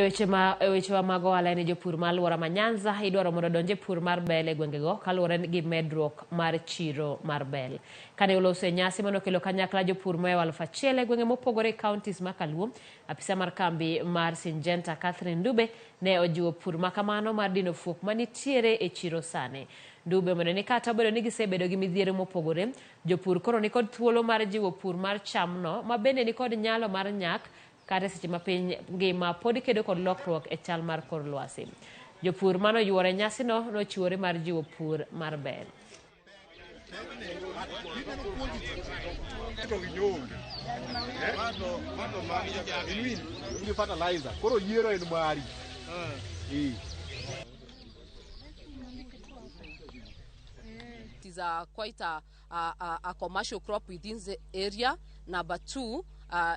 Eweche wa mago wala ni jopur mar alwora ma Nyanza idwaro mondo donje pur mar bel e gwengego kaluwore gi medruok mar chiro mar bel. Kane olose nyasi mano kelo kanyakla jopur moa 1,000 e gwenge mopogore counties ma Kaluo, apisa mar kambi mar Syngenta Catherine Dube ne ojiwo pur makamano mar dino fuok manitiere e chiro sane. Dube mondo ni kata obedo ni gisebedo gi midhiero mopogore, jopur koro ni kod thuolo mar jiwo pur mar chamno ma bende ni kod nyalo mar nyak kata seche ma piny ngima pod kedo kod lokruok e chal mar kor lwasi. Jopur mano yuore nyasi no nochiwore mar jiwo pur mar bel. It is quite a commercial crop within the area. Number two,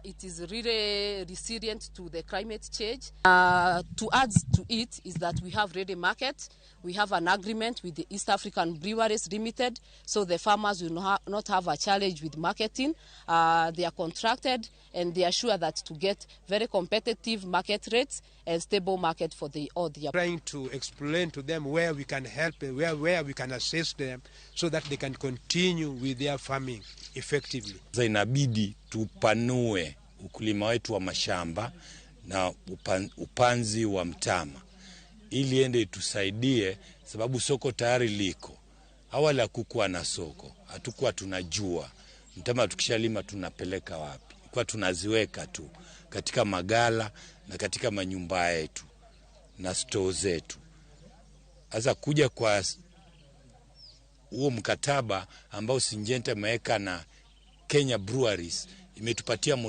it is really resilient to the climate change. To add to it is that we have ready market. We have an agreement with the East African Breweries Limited, so the farmers will not have a challenge with marketing. They are contracted and they are sure that to get very competitive market rates and stable market for all the. Trying to explain to them where we can help, where we can assist them so that they can continue with their farming effectively. Inabidi tupanue ukulima wetu wa mashamba na upanzi wa mtama ili ende tusaidie, sababu soko tayari liko. Awali hakukuwa na soko, hatukuwa tunajua mtama tukishalima tunapeleka wapi. Kwa tunaziweka tu katika magala na katika manyumba yetu na store zetu. Sasa kuja kwa huo mkataba ambao Syngenta imeweka na Kenya Breweries imetupatia